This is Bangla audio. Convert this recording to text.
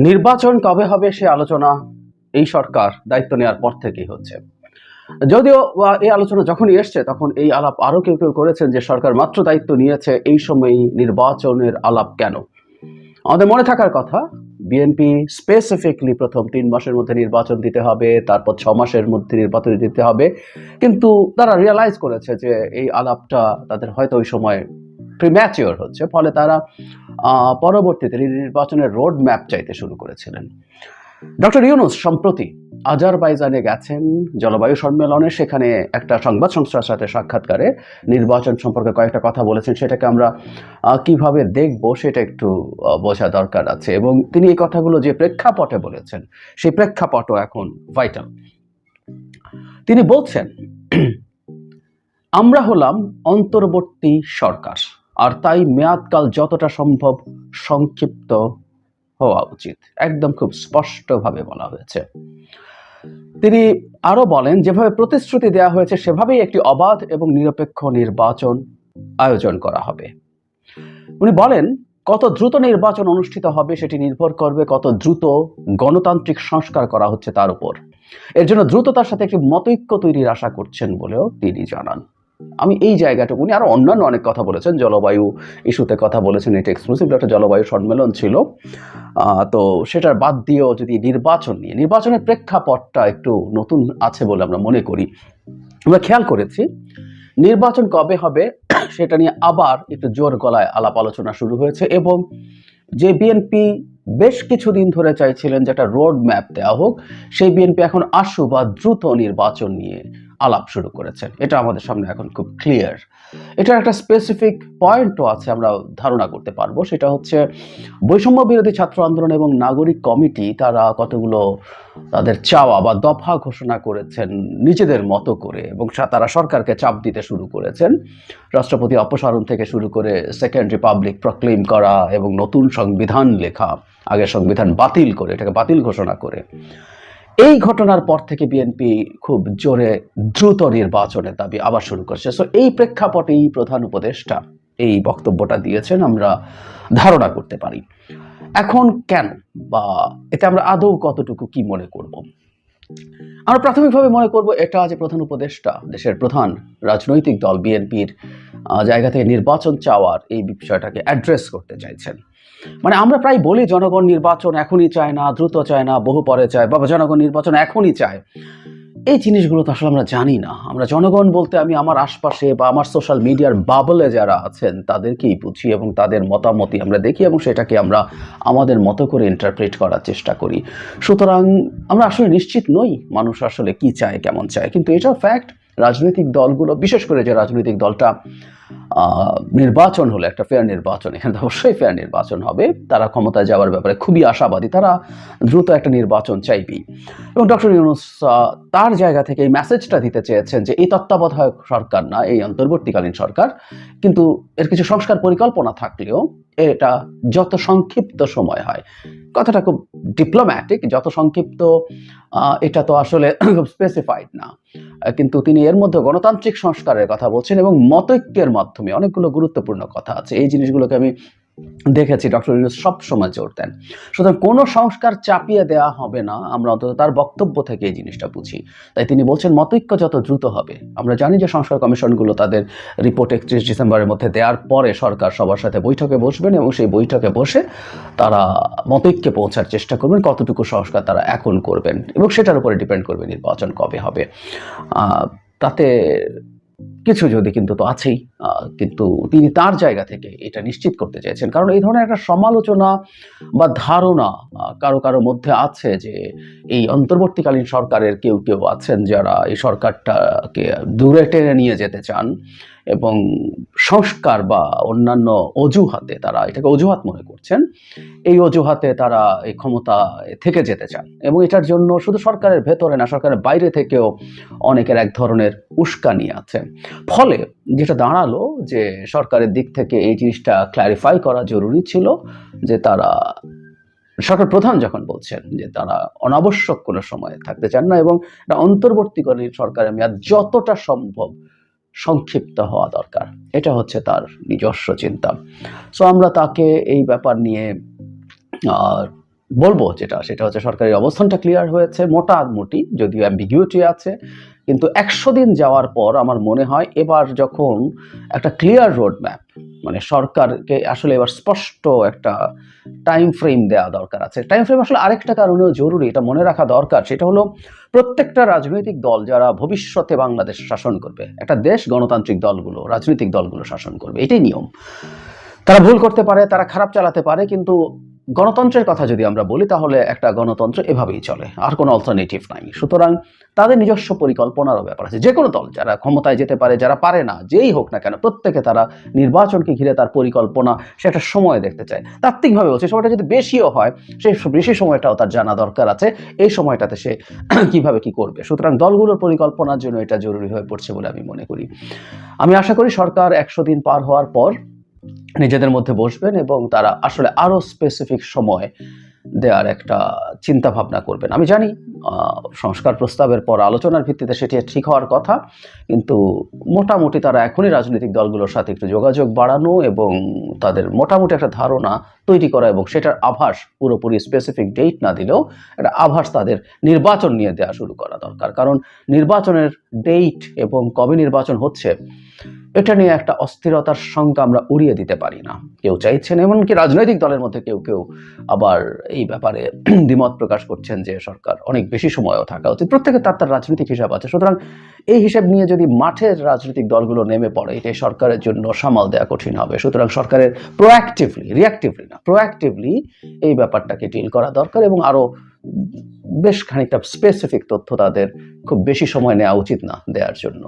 নির্বাচন কবে হবে সে আলোচনা এই সরকার দায়িত্ব নেওয়ার পর থেকেই হচ্ছে। যদিও এই আলোচনা যখনই এসছে তখন এই আলাপ আরো কেউ কেউ করেছেন যে সরকার মাত্র দায়িত্ব নিয়েছে, এই সময়ই নির্বাচনের আলাপ কেন? আমাদের মনে থাকার কথা, বিএনপি স্পেসিফিকলি প্রথম 3 মাসের মধ্যে নির্বাচন দিতে হবে, তারপর 6 মাসের মধ্যে নির্বাচন দিতে হবে। কিন্তু তারা রিয়ালাইজ করেছে যে এই আলাপটা তাদের হয়তো ওই সময় প্রিম্যাচিওর হচ্ছে, ফলে তারা পরবর্তীতে নির্বাচনের রোড ম্যাপ চাইতে শুরু করেছিলেন। ডক্টর ইউনূস সম্প্রতি আজারবাইজানে গেছেন জলবায়ু সম্মেলনে, সেখানে একটা সংবাদ সংস্থার সাথে সাক্ষাৎকারে নির্বাচন সম্পর্কে কয়েকটা কথা বলেছেন। সেটাকে আমরা কিভাবে দেখব সেটা একটু বোঝা দরকার আছে, এবং তিনি এই কথাগুলো যে প্রেক্ষাপটে বলেছেন সেই প্রেক্ষাপটও এখন ভাইটাল। তিনি বলছেন, আমরা হলাম অন্তর্বর্তী সরকার, আর তাই মেয়াদকাল যতটা সম্ভব সংক্ষিপ্ত হওয়া উচিত। একদম খুব স্পষ্টভাবে বলা হয়েছে। তিনি আরো বলেন, যেভাবে প্রতিশ্রুতি দেওয়া হয়েছে সেভাবেই একটি অবাধ এবং নিরপেক্ষ নির্বাচন আয়োজন করা হবে। উনি বলেন, কত দ্রুত নির্বাচন অনুষ্ঠিত হবে সেটি নির্ভর করবে কত দ্রুত গণতান্ত্রিক সংস্কার করা হচ্ছে তার উপর। এর জন্য দ্রুততার সাথে একটি মতৈক্য তৈরির আশা করছেন বলেও তিনি জানান। আমি এই জায়গাটুকু, উনি আরো অন্যান্য অনেক কথা বলেছেন, জলবায়ু ইস্যুতে কথা বলেছেন, এটা এক্সক্লুসিভ একটা জলবায়ু সম্মেলন ছিল। তো সেটার বাদ দিয়েও যদি নির্বাচনের প্রেক্ষাপটটা একটু নতুন আছে বলে আমরা মনে করি। আমরা খেয়াল করেছি নির্বাচন কবে হবে সেটা নিয়ে আবার একটু জোর গলায় আলাপ আলোচনা শুরু হয়েছে, এবং যে বিএনপি বেশ কিছুদিন ধরে চাইছিলেন যে একটা রোড ম্যাপ দেওয়া হোক, সেই বিএনপি এখন আশু বা দ্রুত নির্বাচন নিয়ে আলাপ শুরু করেছেন। এটা আমাদের সামনে এখন খুব ক্লিয়ার। এটার একটা স্পেসিফিক পয়েন্টও আছে, আমরা ধারণা করতে পারবো। সেটা হচ্ছে বৈষম্য বিরোধী ছাত্র আন্দোলন এবং নাগরিক কমিটি তারা কতগুলো তাদের চাওয়া বা দফা ঘোষণা করেছেন নিজেদের মতো করে, এবং তারা সরকারকে চাপ দিতে শুরু করেছেন। রাষ্ট্রপতি অপসারণ থেকে শুরু করে সেকেন্ড রিপাবলিক প্রক্লেম করা এবং নতুন সংবিধান লেখা, আগের সংবিধান বাতিল করে এটাকে বাতিল ঘোষণা করে। এই ঘটনার পর থেকে বিএনপি খুব জোরে দ্রুত নির্বাচনের দাবি আবার শুরু করেছে। সো এই প্রেক্ষাপটেই প্রধান উপদেষ্টা এই বক্তব্যটা দিয়েছেন, আমরা ধারণা করতে পারি। এখন কেন, বা এতে আমরা আদৌ কতটুকু কি মনে করব? আমরা প্রাথমিকভাবে মনে করব এটা যে প্রধান উপদেষ্টা দেশের প্রধান রাজনৈতিক দল বিএনপির জায়গা থেকে নির্বাচন চাওয়ার এই বিষয়টাকে অ্যাড্রেস করতে চাইছেন। মানে আমরা প্রায় বলি জনগণ নির্বাচন এখনই চায় না, দ্রুত চায় না, বহু পরে চায়, বাবা জনগণ নির্বাচন এখনই চায়। এই জিনিসগুলো তো আসলে আমরা জানি না। আমরা জনগণ বলতে আমি আমার আশপাশে বা আমার সোশ্যাল মিডিয়ার বাবলে যারা আছেন তাদেরকেই বুঝি, এবং তাদের মতামতই আমরা দেখি, এবং সেটাকে আমরা আমাদের মতো করে ইন্টারপ্রেট করার চেষ্টা করি। সুতরাং আমরা আসলে নিশ্চিত নই মানুষ আসলে কি চায়, কেমন চায়। কিন্তু এটা ফ্যাক্ট, রাজনৈতিক দলগুলো, বিশেষ করে যে রাজনৈতিক দলটা নির্বাচন হলে একটা ফেয়ার নির্বাচন, এখানে অবশ্যই ফেয়ার নির্বাচন হবে, তারা ক্ষমতায় যাওয়ার ব্যাপারে খুবই আশাবাদী, তারা দ্রুত একটা নির্বাচন চাইবেই। এবং ডক্টর ইউনূস তার জায়গা থেকে এই মেসেজটা দিতে চেয়েছেন যে এই তত্ত্বাবধায়ক সরকার না, এই অন্তর্বর্তীকালীন সরকার, কিন্তু এর কিছু সংস্কার পরিকল্পনা থাকলেও এটা যত সংক্ষিপ্ত সময় হয়, কথাটা খুব ডিপ্লোম্যাটিক, যত সংক্ষিপ্ত, এটা তো আসলে খুব স্পেসিফাইড না। কিন্তু তিনি এর মধ্যে গণতান্ত্রিক সংস্কারের কথা বলছেন, এবং মতৈক্যের মাধ্যমে অনেকগুলো গুরুত্বপূর্ণ কথা আছে। এই জিনিসগুলোকে আমি দেখেছি ডক্টর ইউনূস সবসময় জোর দেন। সুতরাং কোনো সংস্কার চাপিয়ে দেওয়া হবে না, আমরা অন্তত তার বক্তব্য থেকে এই জিনিসটা বুঝি। তাই তিনি বলছেন মতৈক্য যত দ্রুত হবে। আমরা জানি যে সংস্কার কমিশনগুলো তাদের রিপোর্ট 31 ডিসেম্বরের মধ্যে দেওয়ার পরে সরকার সবার সাথে বৈঠকে বসবেন, এবং সেই বৈঠকে বসে তারা মতৈক্যে পৌঁছার চেষ্টা করবেন, কতটুকু সংস্কার তারা এখন করবেন, এবং সেটার উপরে ডিপেন্ড করবে নির্বাচন কবে হবে। তাতে কিছু যদি কিন্তু তো আছেই, কিন্তু তিনি তার জায়গা থেকে এটা নিশ্চিত করতে চাইছেন, কারণ এই ধরনের একটা সমালোচনা বা ধারণা কারো কারো মধ্যে আছে যে এই অন্তর্বর্তীকালীন সরকারের কেউ কেউ আছেন যারা এই সরকারটাকে দূরে টেনে নিয়ে যেতে চান, এবং সংস্কার বা অন্যান্য অজুহাতে তারা এটাকে অজুহাত মনে করছেন, এই অজুহাতে তারা এই ক্ষমতা থেকে যেতে চান, এবং এটার জন্য শুধু সরকারের ভেতরে না, সরকারের বাইরে থেকেও অনেকের এক ধরনের উস্কানি আছে। ফলে যেটা দাঁড়ালো যে সরকারের দিক থেকে এই জিনিসটা ক্ল্যারিফাই করা জরুরি ছিল যে তারা, সরকার প্রধান যখন বলছেন যে তারা অনাবশ্যক কোনো সময় থাকতে চান না, এবং অন্তর্বর্তীকালীন সরকারের মেয়াদ যতটা সম্ভব সংক্ষিপ্ত হওয়া দরকার, এটা হচ্ছে তার নিজস্ব চিন্তা। সো আমরা তাকে এই ব্যাপার নিয়ে বলবো সেটা হচ্ছে সরকারের অবস্থানটা ক্লিয়ার হয়েছে মোটামুটি, যদিও অ্যাম্বিগুইটি আছে, কিন্তু 100 দিন যাওয়ার পর আমার মনে হয় এবার যখন একটা ক্লিয়ার রোড ম্যাপ, মানে সরকারকে আসলে এবার স্পষ্ট একটা টাইম ফ্রেম দেওয়া দরকার আছে। টাইম ফ্রেম আসলে আরেকটা কারণেও জরুরি, এটা মনে রাখা দরকার, সেটা হলো প্রত্যেকটা রাজনৈতিক দল যারা ভবিষ্যতে বাংলাদেশ শাসন করবে, একটা দেশ গণতান্ত্রিক দলগুলো, রাজনৈতিক দলগুলো শাসন করবে, এটাই নিয়ম। তারা ভুল করতে পারে, তারা খারাপ চালাতে পারে, কিন্তু গণতন্ত্রের কথা যদি আমরা বলি তাহলে একটা গণতন্ত্র এভাবেই চলে, আর কোনো অল্টারনেটিভ নাই। সুতরাং তাদের নিজস্ব পরিকল্পনারও ব্যাপার আছে। যে কোনো দল যারা ক্ষমতায় যেতে পারে, যারা পারে না, যেই হোক না কেন, প্রত্যেকে তারা নির্বাচনকে ঘিরে তার পরিকল্পনা, সে একটা সময় দেখতে চায়। তাত্ত্বিকভাবে বলছে সময়টা যদি বেশিও হয়, সেই বেশি সময়টাও তার জানা দরকার আছে, এই সময়টাতে সে কিভাবে কি করবে। সুতরাং দলগুলোর পরিকল্পনার জন্য এটা জরুরি হয়ে পড়ছে বলে আমি মনে করি। আমি আশা করি সরকার 100 দিন পার হওয়ার পর নিজেদের মধ্যে বসবেন এবং তারা আসলে আরো স্পেসিফিক সময় দেওয়ার একটা চিন্তা ভাবনা করবেন। আমি জানি সংস্কার প্রস্তাবের পর আলোচনার ভিত্তিতে সেটি ঠিক হওয়ার কথা, কিন্তু মোটামুটি তারা এখনই রাজনৈতিক দলগুলোর সাথে একটু যোগাযোগ বাড়ানো এবং তাদের মোটামুটি একটা ধারণা তৈরি করা, এবং সেটার আভাস পুরোপুরি স্পেসিফিক ডেট না দিলেও একটা আভাস তাদের নির্বাচন নিয়ে দেওয়া শুরু করা দরকার। কারণ নির্বাচনের ডেট এবং কবে নির্বাচন হচ্ছে এটা নিয়ে একটা অস্থিরতার সংখ্যা আমরা উড়িয়ে দিতে পারি না। কেউ চাইছেন, এমনকি রাজনৈতিক দলের মধ্যে কেউ কেউ আবার এই ব্যাপারে দ্বিমত প্রকাশ করছেন যে সরকার অনেক বেশি সময়ও থাকা উচিত। প্রত্যেকে তার তার রাজনৈতিক হিসাব আছে। সুতরাং এই হিসাব নিয়ে যদি মাঠের রাজনৈতিক দলগুলো নেমে পড়ে, এটাই সরকারের জন্য সামাল দেওয়া কঠিন হবে। সুতরাং সরকারের প্রোঅ্যাক্টিভলি এই ব্যাপারটাকে ডিল করা দরকার এবং আরো বেশ খানিকটা স্পেসিফিক তথ্য তাদের খুব বেশি সময় নেওয়া উচিত না দেওয়ার জন্য।